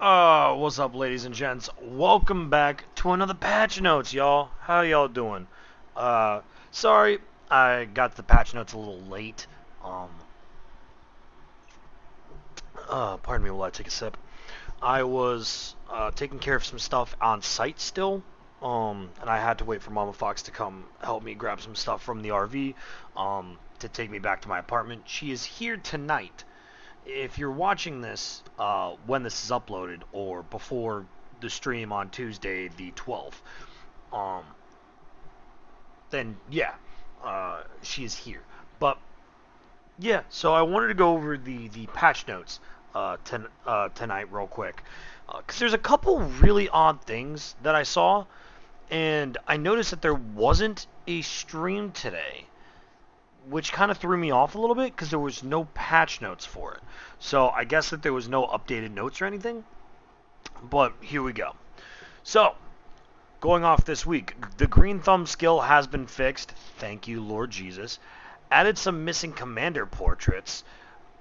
What's up, ladies and gents? Welcome back to another patch notes, y'all. How y'all doing? Uh, Sorry, I got the patch notes a little late. Um, Pardon me while I take a sip. I was taking care of some stuff on site still, and I had to wait for Mama Fox to come help me grab some stuff from the RV, to take me back to my apartment. She is here tonight. If you're watching this when this is uploaded or before the stream on Tuesday the 12th, um, then yeah, she is here. But yeah, so I wanted to go over the patch notes tonight real quick, because there's a couple really odd things that I saw, and I noticed that there wasn't a stream today, which kind of threw me off a little bit because there was no patch notes for it. So I guess that there was no updated notes or anything. But here we go. So, going off this week, the green thumb skill has been fixed. Thank you, Lord Jesus. Added some missing commander portraits.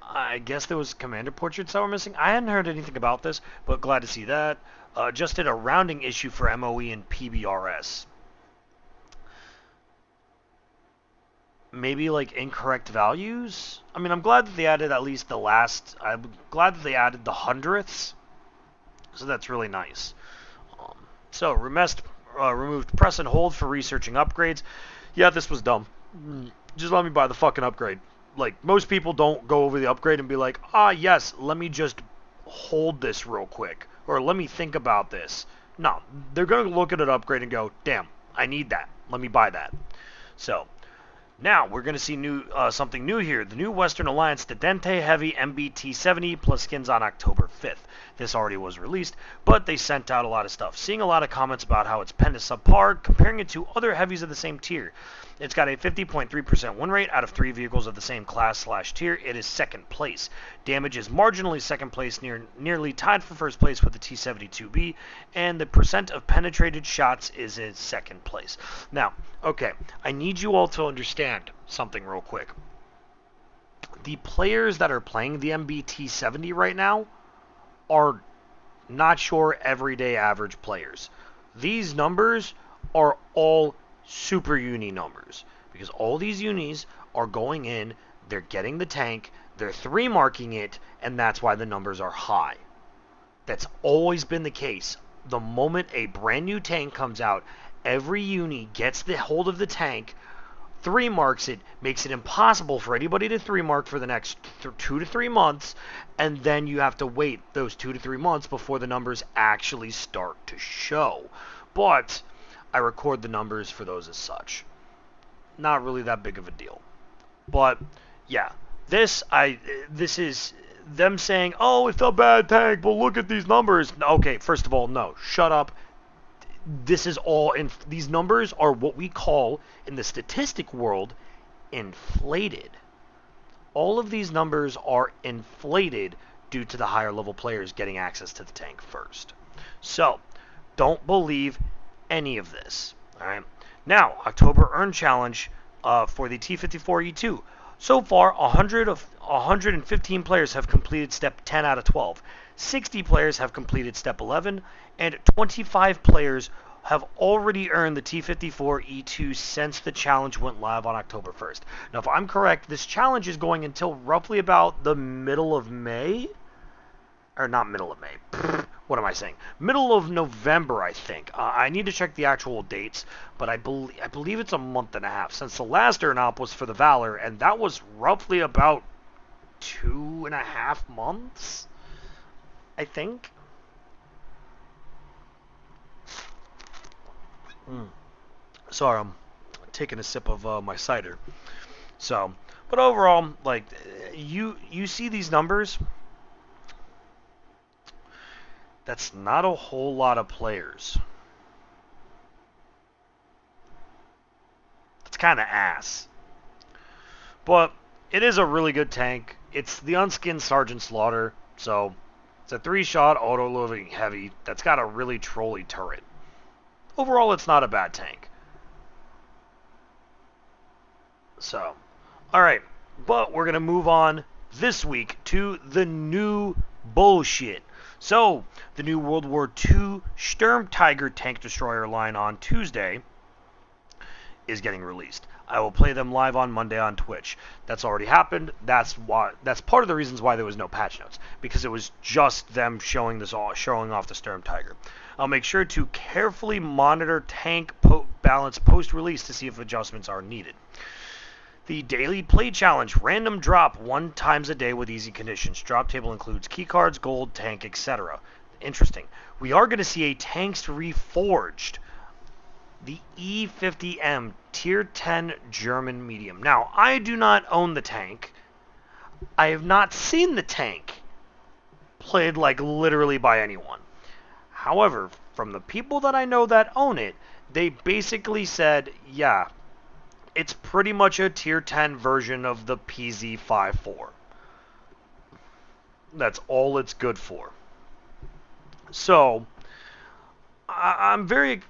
I guess there was commander portraits that were missing. I hadn't heard anything about this, but glad to see that. Just did a rounding issue for MOE and PBRS. Maybe like incorrect values. I mean, I'm glad that they added at least the last. I'm glad that they added the hundredths, so that's really nice. So removed press and hold for researching upgrades. Yeah, this was dumb. Just let me buy the fucking upgrade. Like, most people don't go over the upgrade and be like, yes, let me just hold this real quick, or let me think about this. No, they're gonna look at an upgrade and go, damn, I need that. Let me buy that. So. Now, we're going to see something new here. The new Western Alliance Dente Heavy MBT-70 plus skins on October 5th. This already was released, but they sent out a lot of stuff. Seeing a lot of comments about how it's pen to subpar, comparing it to other heavies of the same tier. It's got a 50.3% win rate out of 3 vehicles of the same class/tier. It is second place. Damage is marginally second place, nearly tied for first place with the T-72B, and the percent of penetrated shots is in second place. Now, okay, I need you all to understand something real quick. The players that are playing the MBT-70 right now are not sure everyday average players. These numbers are all super uni numbers, because all these unis are going in, they're getting the tank, they're 3 marking it, and that's why the numbers are high. That's always been the case. The moment a brand new tank comes out, every uni gets the hold of the tank, 3 marks it, makes it impossible for anybody to 3 mark for the next 2 to 3 months, and then you have to wait those 2 to 3 months before the numbers actually start to show. But I record the numbers for those as such. Not really that big of a deal. But yeah, this is them saying, "Oh, it's a bad tank, but look at these numbers." Okay, first of all, no, shut up. This is all these numbers are what we call in the statistic world inflated. All of these numbers are inflated due to the higher level players getting access to the tank first. So, don't believe any of this. All right. Now, October Earn Challenge for the T54E2. So far, 115 players have completed Step 10 out of 12. 60 players have completed Step 11, and 25 players have already earned the T54E2 since the challenge went live on October 1st. Now, if I'm correct, this challenge is going until roughly about the middle of May. Or not middle of May. What am I saying? Middle of November, I think. I need to check the actual dates, but I believe it's a month and a half, since the last Earn Op was for the Valor, and that was roughly about 2.5 months, I think. Sorry, I'm taking a sip of my cider. So, but overall, like, you see these numbers. That's not a whole lot of players. It's kind of ass. But it is a really good tank. It's the unskinned Sergeant Slaughter, so it's a 3-shot auto-loading heavy that's got a really trolly turret. Overall, it's not a bad tank. So, alright, but we're going to move on this week to the new bullshit. So, the new World War II Sturm Tiger tank destroyer line on Tuesday is getting released. I will play them live on Monday on Twitch. That's already happened. That's part of the reasons why there was no patch notes, because it was just them showing off the Sturm Tiger. I'll make sure to carefully monitor tank balance post-release to see if adjustments are needed. The Daily Play Challenge, random drop 1 times a day with easy conditions. Drop table includes keycards, gold, tank, etc. Interesting. We are going to see a Tanks Reforged, the E50M Tier 10 German medium. Now, I do not own the tank. I have not seen the tank played like literally by anyone. However, from the people that I know that own it, they basically said, yeah, it's pretty much a Tier 10 version of the PZ54. That's all it's good for. So, I'm very,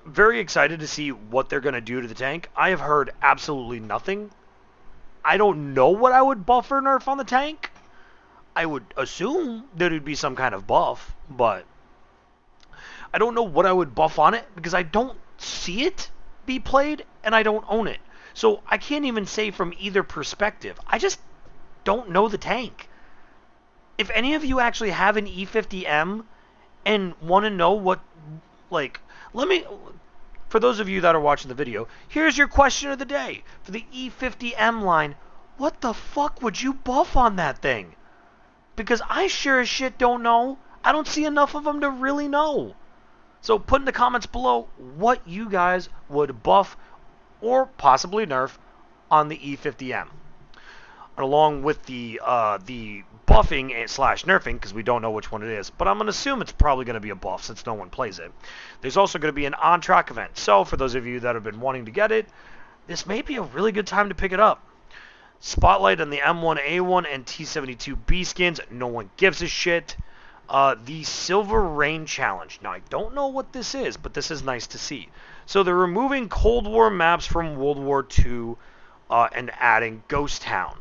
very excited to see what they're going to do to the tank. I have heard absolutely nothing. I don't know what I would buff or nerf on the tank. I would assume that it would be some kind of buff, but I don't know what I would buff on it because I don't see it be played and I don't own it. So I can't even say from either perspective. I just don't know the tank. If any of you actually have an E50M and want to know what, like, for those of you that are watching the video, here's your question of the day. For the E50M line, what the fuck would you buff on that thing? Because I sure as shit don't know. I don't see enough of them to really know. So put in the comments below what you guys would buff or possibly nerf on the E50M. And along with the buffing slash nerfing, because we don't know which one it is, but I'm going to assume it's probably going to be a buff since no one plays it. There's also going to be an on-track event. So for those of you that have been wanting to get it, this may be a really good time to pick it up. Spotlight on the M1A1 and T72B skins. No one gives a shit. The Silver Rain Challenge. Now, I don't know what this is, but this is nice to see. So they're removing Cold War maps from World War II and adding Ghost Town.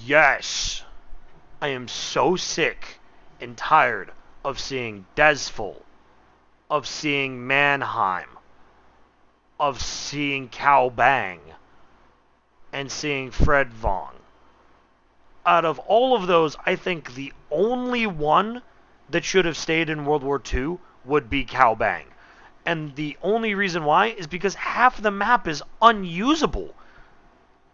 Yes! I am so sick and tired of seeing Desful, of seeing Mannheim, of seeing Cao Bang, and seeing Fred Vong. Out of all of those, I think the only one that should have stayed in World War II would be Cao Bang. And the only reason why is because half the map is unusable.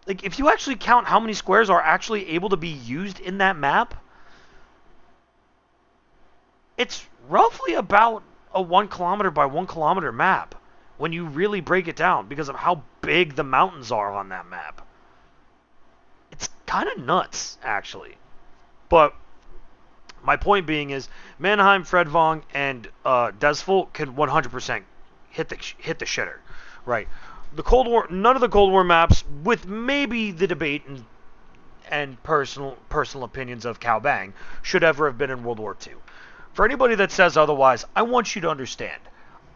Like, if you actually count how many squares are actually able to be used in that map, it's roughly about a 1 kilometer by 1 kilometer map when you really break it down because of how big the mountains are on that map. It's kind of nuts, actually. But my point being is Mannheim, Fred Vong, and Desful can 100% hit the shitter, right? The Cold War, none of the Cold War maps, with maybe the debate and personal opinions of Cao Bang, should ever have been in World War II. For anybody that says otherwise, I want you to understand.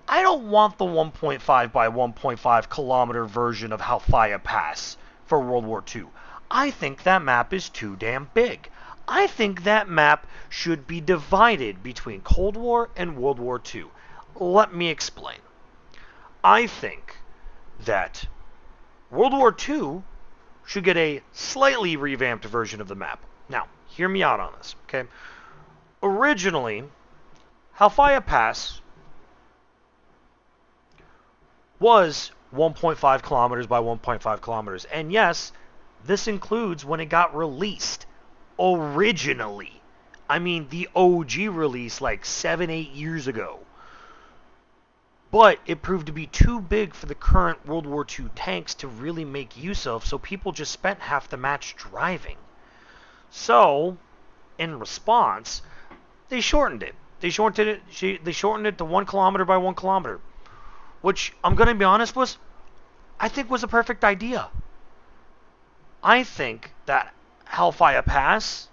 I don't want the 1.5 by 1.5 kilometer version of Halfaya Pass for World War II. I think that map is too damn big. I think that map should be divided between Cold War and World War II. Let me explain. I think that World War II should get a slightly revamped version of the map. Now, hear me out on this, okay? Originally, Halfaya Pass was 1.5 kilometers by 1.5 kilometers. And yes, this includes when it got released originally. I mean, the OG release like 7-8 years ago. But it proved to be too big for the current World War II tanks to really make use of, so people just spent half the match driving. So, in response, they shortened it. They shortened it to 1 kilometer by 1 kilometer. Which, I'm going to be honest with, I think was a perfect idea. I think that Halfaya Pass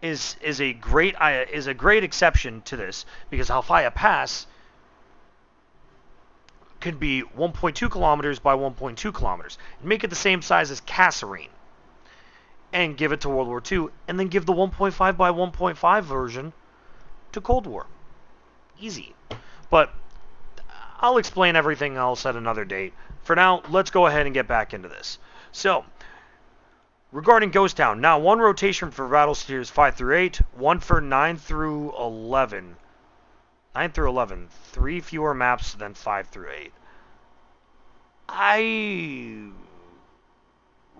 is a great exception to this, because Halfaya Pass could be 1.2 kilometers by 1.2 kilometers. And make it the same size as Kasserine. And give it to World War II. And then give the 1.5 by 1.5 version to Cold War. Easy. But I'll explain everything else at another date. For now, let's go ahead and get back into this. So, regarding Ghost Town, now one rotation for Battle Tiers 5 through 8, one for 9 through 11. 9 through 11, 3 fewer maps than 5 through 8.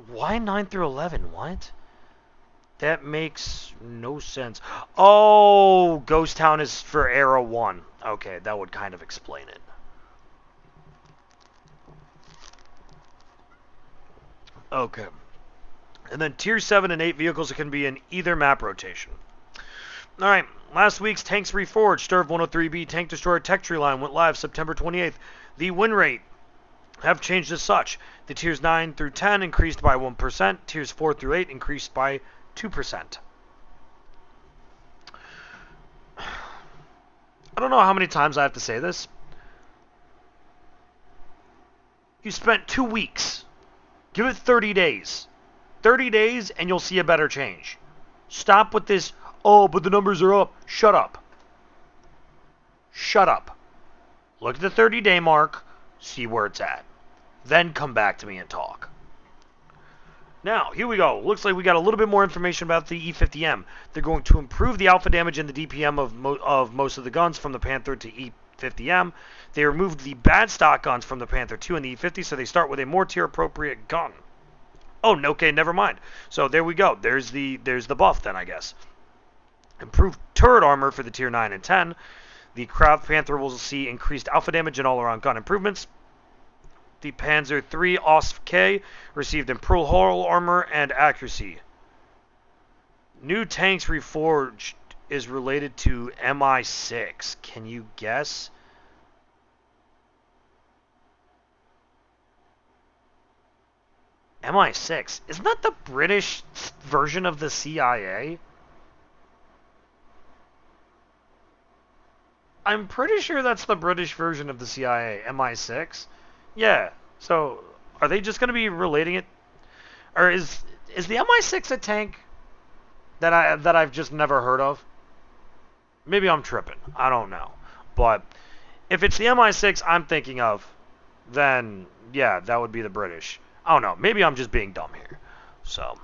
Why 9 through 11? What? That makes no sense. Oh, Ghost Town is for Era 1. Okay, that would kind of explain it. Okay. And then Tier 7 and 8 vehicles can be in either map rotation. Alright, last week's Tanks Reforged, Sturm 103B Tank Destroyer Tech Tree line went live September 28th. The win rate have changed as such. The Tiers 9 through 10 increased by 1%, Tiers 4 through 8 increased by 2%. I don't know how many times I have to say this. You spent 2 weeks. Give it 30 days. 30 days and you'll see a better change. Stop with this, oh, but the numbers are up. Shut up. Shut up. Look at the 30-day mark, see where it's at. Then come back to me and talk. Now, here we go. Looks like we got a little bit more information about the E50M. They're going to improve the alpha damage and the DPM of most of the guns from the Panther to E50M. They removed the bad stock guns from the Panther 2 and the E50, so they start with a more tier-appropriate gun. Oh, okay, never mind. So there we go. There's the buff then, I guess. Improved turret armor for the Tier 9 and 10. The Krav Panther will see increased alpha damage and all-around gun improvements. The Panzer III OSF-K received improved hull armor and accuracy. New Tanks Reforged is related to MI6. Can you guess? MI6? Isn't that the British version of the CIA? I'm pretty sure that's the British version of the CIA, MI6. Yeah, so are they just going to be relating it? Or is the MI6 a tank that I've just never heard of? Maybe I'm tripping. I don't know. But if it's the MI6 I'm thinking of, then yeah, that would be the British. I don't know. Maybe I'm just being dumb here. So,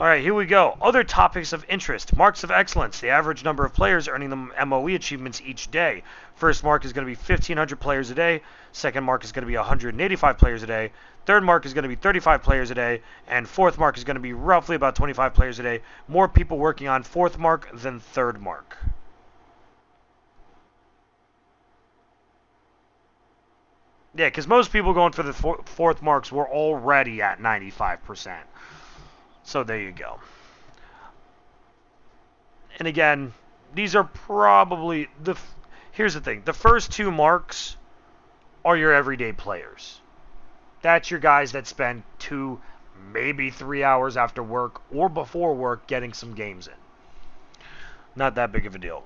alright, here we go. Other topics of interest. Marks of excellence. The average number of players earning the MOE achievements each day. First mark is going to be 1,500 players a day. Second mark is going to be 185 players a day. Third mark is going to be 35 players a day. And fourth mark is going to be roughly about 25 players a day. More people working on fourth mark than third mark. Yeah, because most people going for the fourth marks were already at 95%. So there you go. And again, these are probably here's the thing. The first 2 marks are your everyday players. That's your guys that spend 2, maybe 3 hours after work or before work getting some games in. Not that big of a deal.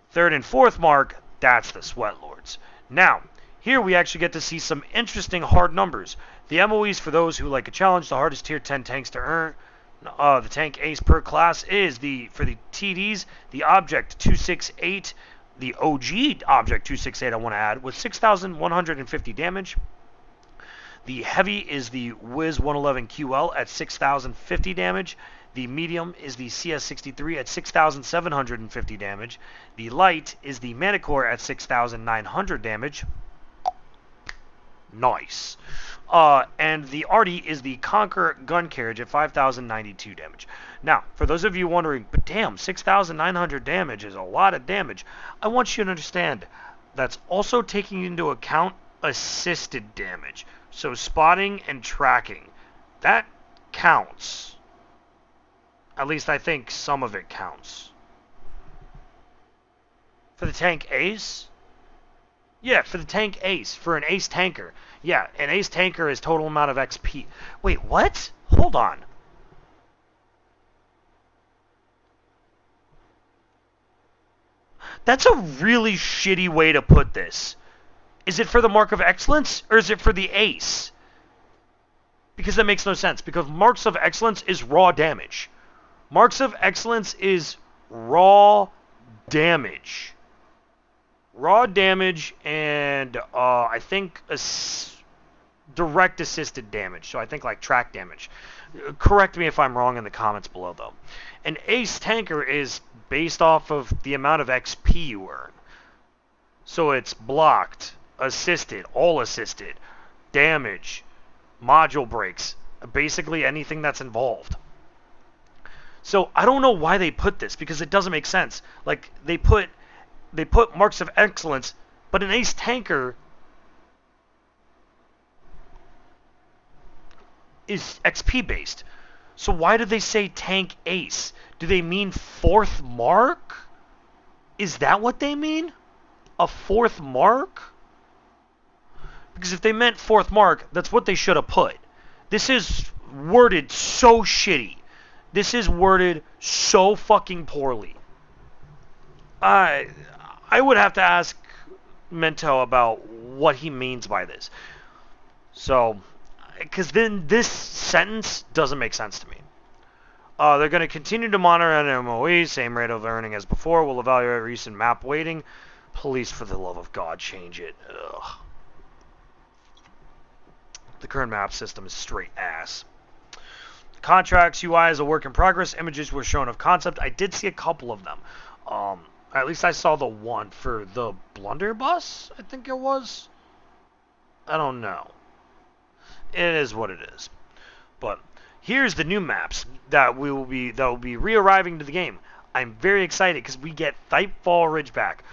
Third and fourth mark, that's the sweat lords. Now, here we actually get to see some interesting hard numbers. The MOEs for those who like a challenge, the hardest tier 10 tanks to earn. The tank ace per class is for the TDs, the Object 268, the OG Object 268 I want to add, with 6,150 damage. The heavy is the Wiz 111 QL at 6,050 damage. The medium is the CS63 at 6,750 damage. The light is the Manticore at 6,900 damage. Nice. And the Arty is the Conquer gun carriage at 5,092 damage. Now, for those of you wondering, but damn, 6,900 damage is a lot of damage. I want you to understand that's also taking into account assisted damage. So spotting and tracking, that counts. At least I think some of it counts. For the tank ace? Yeah, for the tank ace, for an ace tanker. Yeah, an ace tanker is total amount of XP. Wait, what? Hold on. That's a really shitty way to put this. Is it for the Mark of Excellence, or is it for the Ace? Because that makes no sense, because Marks of Excellence is raw damage. Marks of Excellence is raw damage. Raw damage and I think direct assisted damage. So I think like track damage. Correct me if I'm wrong in the comments below though. An Ace Tanker is based off of the amount of XP you earn. So it's blocked, assisted, all assisted, damage, module breaks, basically anything that's involved. So I don't know why they put this, because it doesn't make sense. Like they put Marks of Excellence, but an Ace Tanker is XP based. So why did they say Tank Ace? Do they mean 4th mark? Is that what they mean? A 4th mark? Because if they meant 4th mark, that's what they should have put. This is worded so shitty. This is worded so fucking poorly. I would have to ask Mento about what he means by this. So, because then this sentence doesn't make sense to me. They're going to continue to monitor NMOE, same rate of earning as before. We'll evaluate recent map weighting. Please, for the love of God, change it. Ugh. The current map system is straight ass. Contracts UI is a work in progress. Images were shown of concept. I did see a couple of them. At least I saw the one for the blunderbuss, I think it was. I don't know. It is what it is. But here's the new maps that will be re-arriving to the game. I'm very excited because we get Thightfall Ridge back.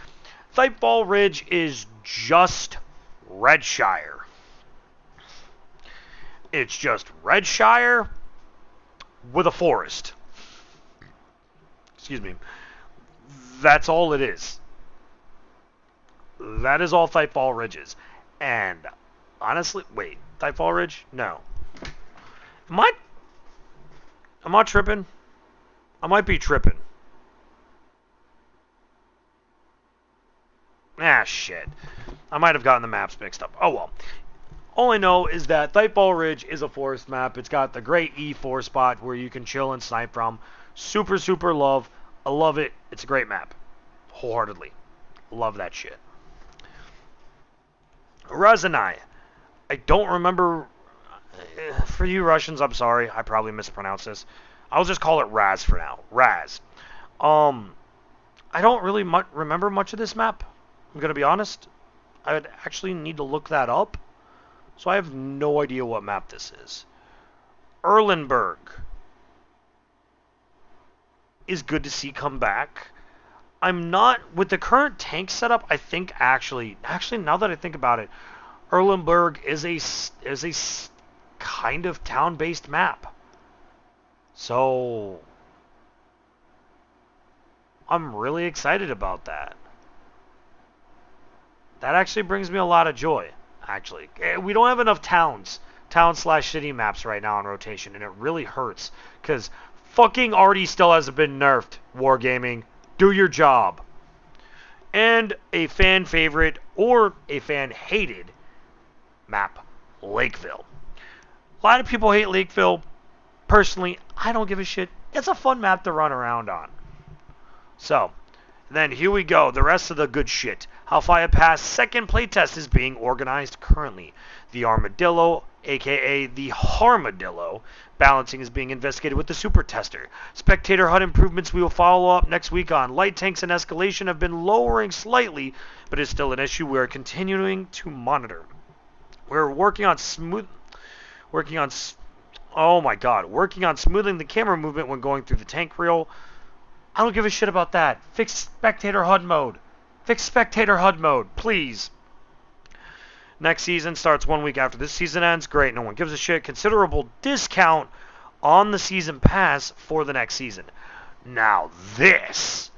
Thightfall Ridge is just Redshire. It's just Redshire with a forest. Excuse me. That's all it is. That is all Thightfall Ridge is. And honestly, wait, Thightfall Ridge? No. Am I tripping? I might be tripping. Ah, shit. I might have gotten the maps mixed up. Oh, well. All I know is that Thightfall Ridge is a forest map. It's got the great E4 spot where you can chill and snipe from. Super, super love. I love it. It's a great map. Wholeheartedly. Love that shit. Razanai. I don't remember. For you Russians, I'm sorry. I probably mispronounced this. I'll just call it Raz for now. Raz. I don't really remember much of this map. I'm going to be honest. I would actually need to look that up. So I have no idea what map this is. Erlenberg is good to see come back. I'm not, with the current tank setup, I think actually now that I think about it, Erlenberg is a kind of town-based map. So I'm really excited about that. That actually brings me a lot of joy, actually. We don't have enough town/city maps right now in rotation, and it really hurts, because fucking Artie still hasn't been nerfed, Wargaming. Do your job. And a fan favorite, or a fan hated map, Lakeville. A lot of people hate Lakeville. Personally, I don't give a shit. It's a fun map to run around on. So, then here we go, the rest of the good shit. Halfaya Pass second playtest is being organized currently. The Armadillo, aka the Harmadillo, balancing is being investigated with the Super Tester. Spectator HUD improvements we will follow up next week on. Light tanks and escalation have been lowering slightly, but is still an issue we are continuing to monitor. We're working on smoothing the camera movement when going through the tank reel. I don't give a shit about that. Fix spectator HUD mode. Fix spectator HUD mode, please. Next season starts 1 week after this season ends. Great, no one gives a shit. Considerable discount on the season pass for the next season. Now this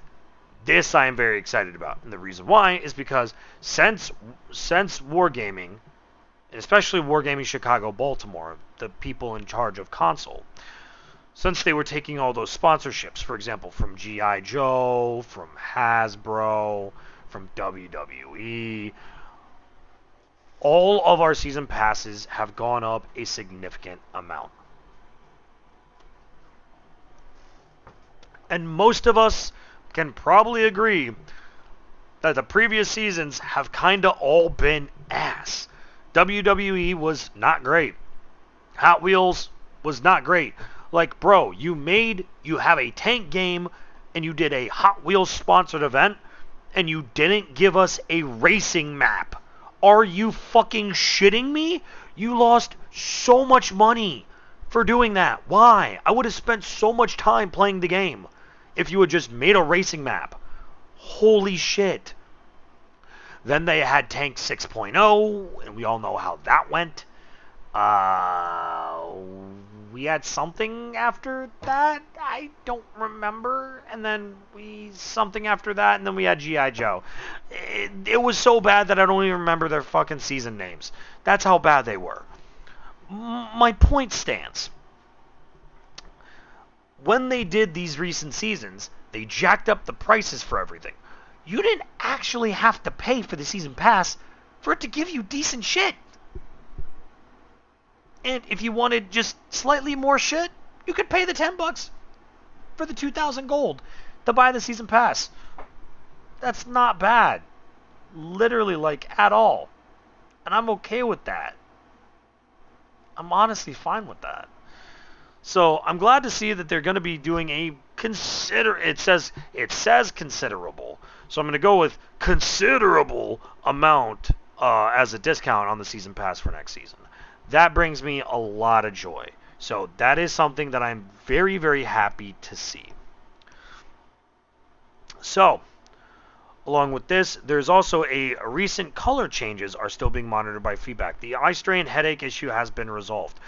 I am very excited about. And the reason why is because since Wargaming, and especially Wargaming Chicago, Baltimore, the people in charge of console, since they were taking all those sponsorships, for example, from G.I. Joe, from Hasbro, from WWE, all of our season passes have gone up a significant amount. And most of us can probably agree that the previous seasons have kind of all been ass. WWE was not great. Hot Wheels was not great. Like, bro, you have a tank game and you did a Hot Wheels sponsored event and you didn't give us a racing map. Are you fucking shitting me? You lost so much money for doing that. Why? I would have spent so much time playing the game if you had just made a racing map. Holy shit. Then they had Tank 6.0, and we all know how that went. We had something after that. I don't remember. And then something after that, and then we had G.I. Joe. It was so bad that I don't even remember their fucking season names. That's how bad they were. My point stands. When they did these recent seasons, they jacked up the prices for everything. You didn't actually have to pay for the season pass for it to give you decent shit. And if you wanted just slightly more shit, you could pay the $10 for the 2,000 gold to buy the season pass. That's not bad. Literally, like, at all. And I'm okay with that. I'm honestly fine with that. So I'm glad to see that they're going to be doing a it says considerable. So I'm going to go with considerable amount as a discount on the season pass for next season. That brings me a lot of joy. So that is something that I'm very, very happy to see. So, along with this, there's also a recent color changes are still being monitored by feedback. The eye strain headache issue has been resolved.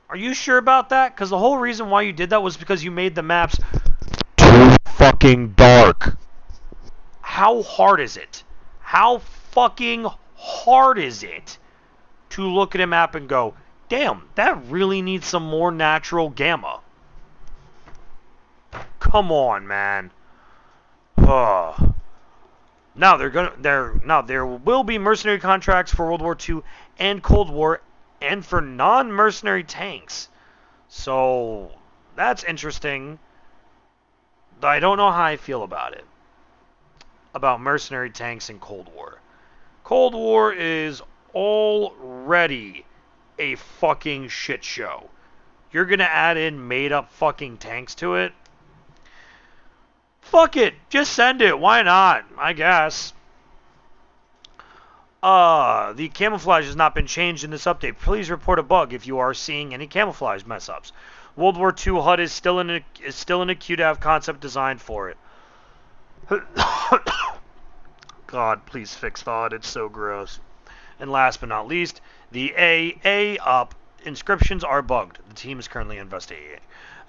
Are you sure about that? Because the whole reason why you did that was because you made the maps too fucking dark. How hard is it? How fucking hard is it to look at a map and go, damn, that really needs some more natural gamma? Come on, man. Now there will be mercenary contracts for World War II and Cold War and for non-mercenary tanks. So that's interesting. I don't know how I feel about it. About mercenary tanks in Cold War. Cold War is already a fucking shit show. You're gonna add in made up fucking tanks to it? Fuck it. Just send it. Why not? I guess. The camouflage has not been changed in this update. Please report a bug if you are seeing any camouflage mess ups. World War II HUD is still in a QotD concept designed for it. God, please fix the HUD. It's so gross. And last but not least, the AA up inscriptions are bugged. The team is currently investigating.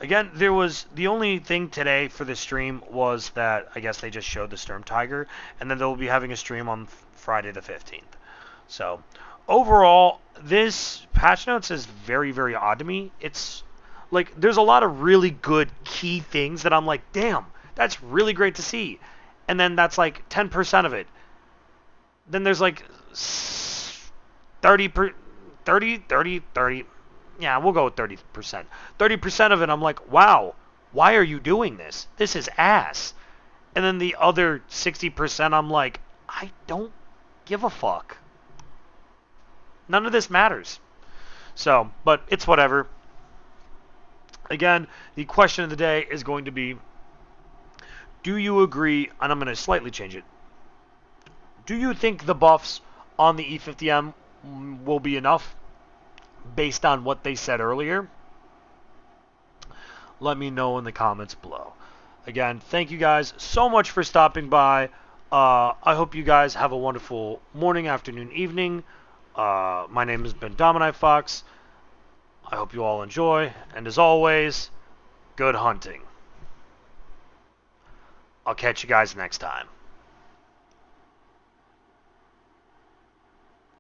Again, the only thing today for this stream was that I guess they just showed the Sturm Tiger, and then they'll be having a stream on Friday the 15th. So, overall, this patch notes is very, very odd to me. It's like, there's a lot of really good key things that I'm like, damn, that's really great to see. And then that's like 10% of it. Then there's like 30. Yeah, we'll go with 30%. 30% of it, I'm like, wow, why are you doing this? This is ass. And then the other 60%, I'm like, I don't give a fuck. None of this matters. So, but it's whatever. Again, the question of the day is going to be, do you agree, and I'm going to slightly change it, do you think the buffs on the E50M will be enough based on what they said earlier? Let me know in the comments below. Again, thank you guys so much for stopping by. I hope you guys have a wonderful morning, afternoon, evening. My name has been Domini Fox. I hope you all enjoy, and as always, good hunting. I'll catch you guys next time.